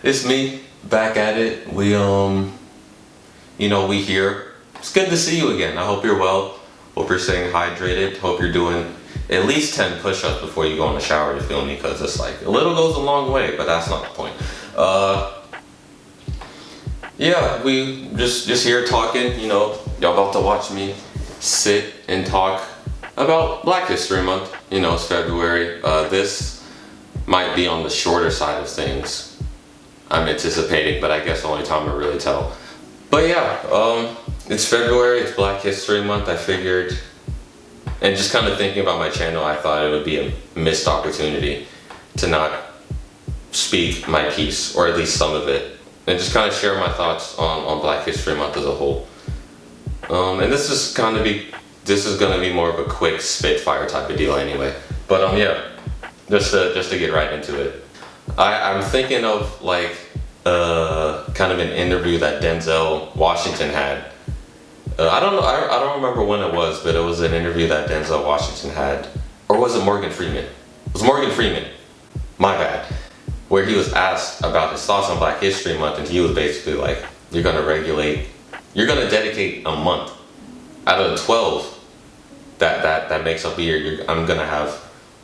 It's me back at it. We we here. It's good to see you again. I hope you're well. Hope you're staying hydrated. Hope you're doing at least 10 push-ups before you go in the shower, you feel me? Because it's like a little goes a long way, but that's not the point. Yeah, we just here talking, y'all about to watch me sit and talk about Black History Month. It's February. This might be on the shorter side of things, I'm anticipating, but I guess the only time I really tell. But yeah, it's February, it's Black History Month. I figured, and just kind of thinking about my channel, I thought it would be a missed opportunity to not speak my piece, or at least some of it, and just kind of share my thoughts on Black History Month as a whole. And this is gonna be more of a quick spitfire type of deal anyway. But yeah, just to get right into it. I'm thinking of like kind of an interview that Denzel Washington had. I don't know, I don't remember when it was, but it was an interview that Denzel Washington had. Or was it Morgan Freeman? It was Morgan Freeman, my bad. Where he was asked about his thoughts on Black History Month, and he was basically like, you're gonna dedicate a month out of the 12 that makes up a year. I'm gonna have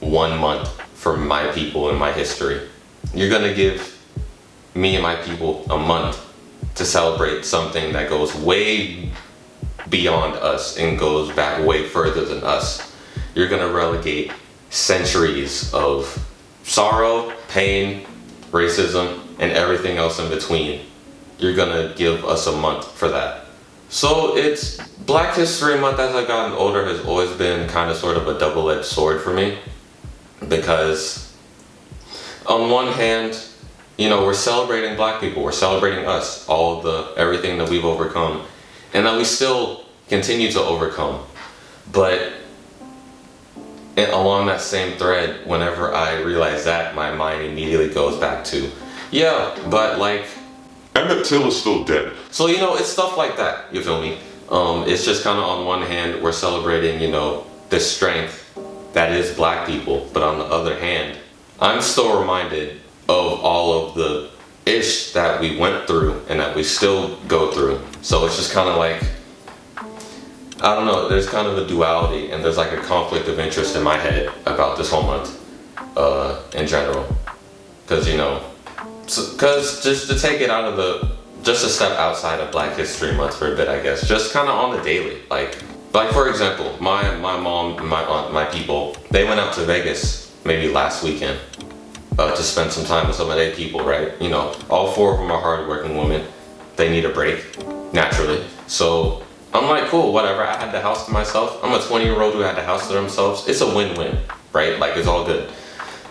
1 month for my people and my history. You're gonna give me and my people a month to celebrate something that goes way beyond us and goes back way further than us. You're gonna relegate centuries of sorrow, pain, racism, and everything else in between. You're gonna give us a month for that. So it's Black History Month, as I've gotten older, has always been kind of sort of a double-edged sword for me, because on one hand, we're celebrating Black people, we're celebrating us, everything that we've overcome, and that we still continue to overcome. But along that same thread, whenever I realize that, my mind immediately goes back to, yeah, but like, Emmett Till is still dead. So, it's stuff like that, you feel me? It's just kind of, on one hand, we're celebrating, the strength that is Black people, but on the other hand, I'm still reminded of all of the ish that we went through and that we still go through. So it's just kind of like, I don't know, there's kind of a duality, and there's like a conflict of interest in my head about this whole month in general. Because, just to take it out of just a step outside of Black History Month for a bit, I guess, just kind of on the daily. Like for example, my mom, my aunt, my people, they went out to Vegas maybe last weekend to spend some time with some of their people, right? All 4 of them are hardworking women. They need a break, naturally. So I'm like, cool, whatever. I had the house to myself. I'm a 20-year-old who had the house to themselves. It's a win-win, right? Like, it's all good.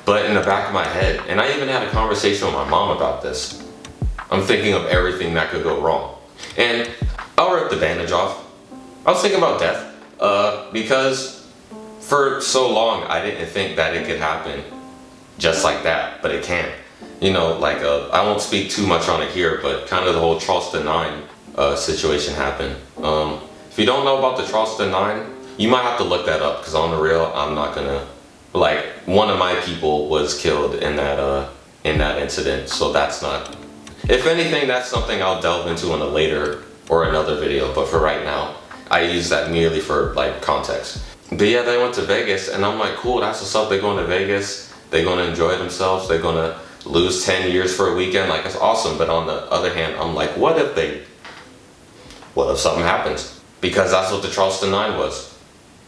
But in the back of my head, and I even had a conversation with my mom about this, I'm thinking of everything that could go wrong. And I'll rip the bandage off. I was thinking about death, because for so long I didn't think that it could happen just like that, but it can. I won't speak too much on it here, but kind of the whole Charleston 9 situation happened. If you don't know about the Charleston 9, you might have to look that up, because on the real, I'm not gonna, one of my people was killed in that incident, so that's not, if anything, that's something I'll delve into in a later or another video, but for right now, I use that merely for context. But yeah, they went to Vegas, and I'm like, cool, that's what's up. They're going to Vegas, they're gonna enjoy themselves, they're gonna lose 10 years for a weekend, like, it's awesome. But on the other hand, I'm like, what if something happens? Because that's what the Charleston 9 was.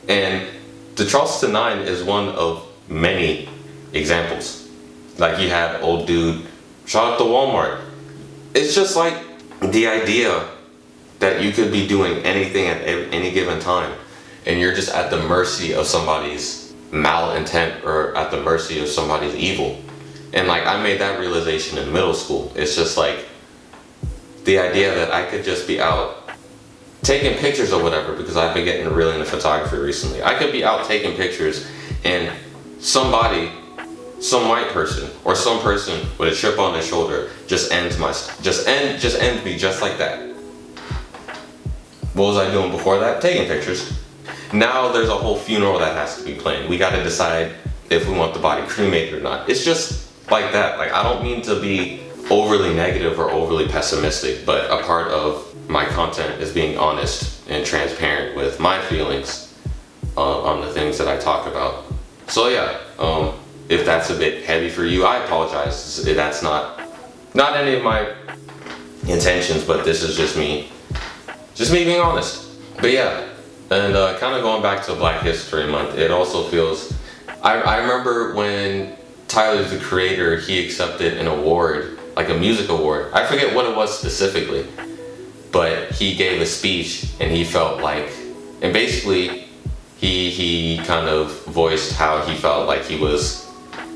And the Charleston 9 is one of many examples. Like, you had old dude shot up the Walmart. It's just like the idea that you could be doing anything at any given time, and you're just at the mercy of somebody's malintent, or at the mercy of somebody's evil. And I made that realization in middle school. It's just like the idea that I could just be out taking pictures or whatever, because I've been getting really into photography recently. I could be out taking pictures, and somebody, some white person or some person with a chip on their shoulder just ends me just like that. What was I doing before that? Taking pictures. Now there's a whole funeral that has to be planned. We got to decide if we want the body cremated or not. It's just like that. I don't mean to be overly negative or overly pessimistic, but a part of my content is being honest and transparent with my feelings on the things that I talk about. So yeah, if that's a bit heavy for you, I apologize. That's not any of my intentions, but this is just me being honest. But yeah, and kind of going back to Black History Month, it also feels, I remember when Tyler, the Creator, he accepted an award, like a music award. I forget what it was specifically, but he gave a speech and he felt like, and basically he kind of voiced how he felt like he was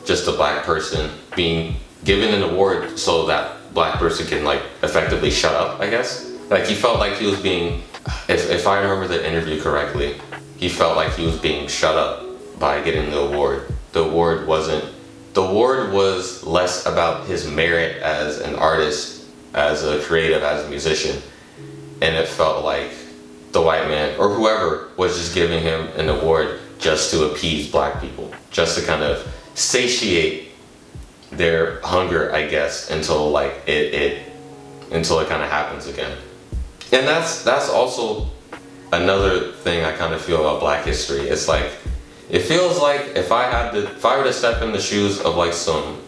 just a Black person being given an award so that Black person can like effectively shut up, I guess. Like he felt like he was being, if I remember the interview correctly, he felt like he was being shut up by getting the award. The award was less about his merit as an artist, as a creative, as a musician. And it felt like the white man or whoever was just giving him an award just to appease Black people, just to kind of satiate their hunger, I guess, until like it kind of happens again. And that's also another thing I kind of feel about Black history. It's like, it feels like if I were to step in the shoes of like some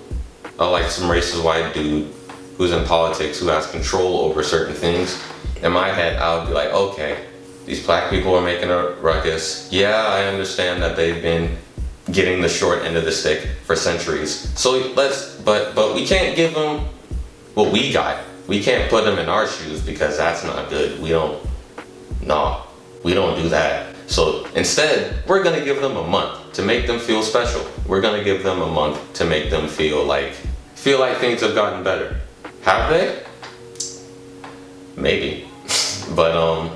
racist white dude who's in politics, who has control over certain things, in my head I would be like, okay, these Black people are making a ruckus. Yeah, I understand that they've been getting the short end of the stick for centuries. So but we can't give them what we got. We can't put them in our shoes because that's not good. We don't do that. So instead, we're gonna give them a month to make them feel special. We're gonna give them a month to make them feel like things have gotten better. Have they? Maybe. But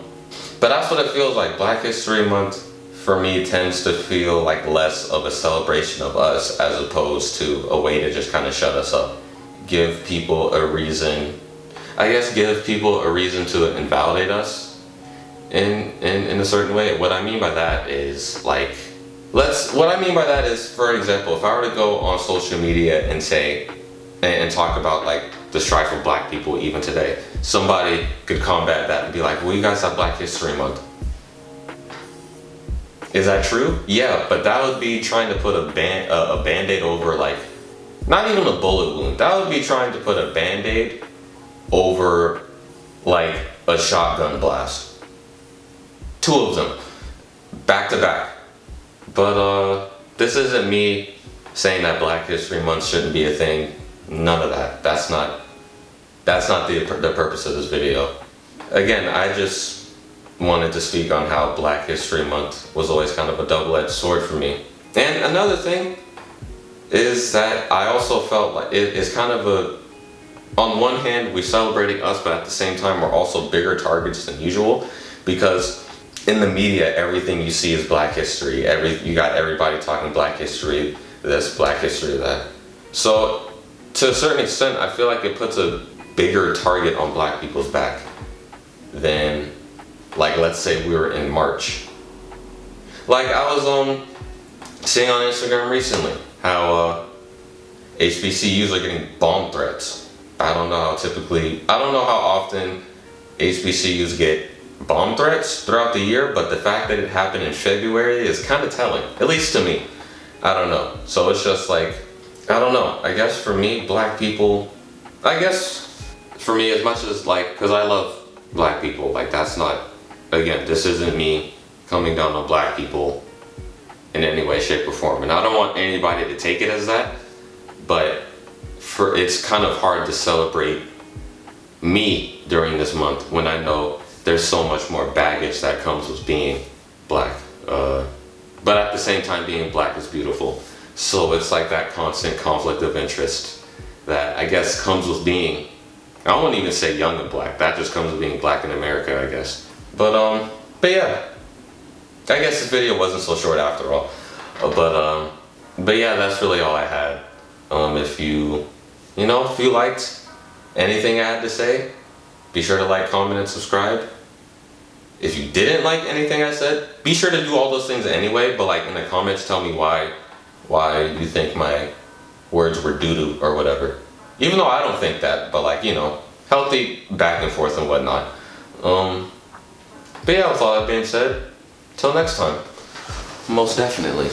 that's what it feels like. Black History Month for me tends to feel like less of a celebration of us as opposed to a way to just kind of shut us up. Give people a reason to invalidate us in a certain way. What I mean by that is for example, if I were to go on social media and say and talk about like the strife of Black people even today, somebody could combat that and be like, well, you guys have Black History Month. Is that true? Yeah, but that would be trying to put a band-aid over, like, not even a bullet wound. That would be trying to put a band-aid over like a shotgun blast. 2 of them, back to back. But this isn't me saying that Black History Month shouldn't be a thing. None of that. That's not the purpose of this video. Again, I just wanted to speak on how Black History Month was always kind of a double-edged sword for me. And another thing is that I also felt like it's kind of on one hand, we're celebrating us, but at the same time, we're also bigger targets than usual, because in the media, everything you see is Black history. You got everybody talking Black history, this, Black history, that. So to a certain extent, I feel like it puts a bigger target on Black people's back than, like, let's say we were in March. Like, I was seeing on Instagram recently how HBCUs are getting bomb threats. I don't know how often HBCUs get bomb threats throughout the year, but the fact that it happened in February is kind of telling, at least to me. I don't know. So it's just like, I don't know. I guess for me, Black people, as much as like, because I love Black people, like that's not, again, this isn't me coming down on Black people in any way, shape, or form. And I don't want anybody to take it as that, but it's kind of hard to celebrate me during this month when I know there's so much more baggage that comes with being Black. But at the same time, being Black is beautiful. So it's like that constant conflict of interest that I guess comes with being, I won't even say young and Black, that just comes with being Black in America, I guess. But yeah, I guess this video wasn't so short after all. But yeah, that's really all I had. If you liked anything I had to say, be sure to like, comment, and subscribe. If you didn't like anything I said, be sure to do all those things anyway, but like in the comments, tell me why you think my words were doo-doo or whatever. Even though I don't think that, but like, you know, healthy back and forth and whatnot. But yeah, with all that being said, till next time. Most definitely.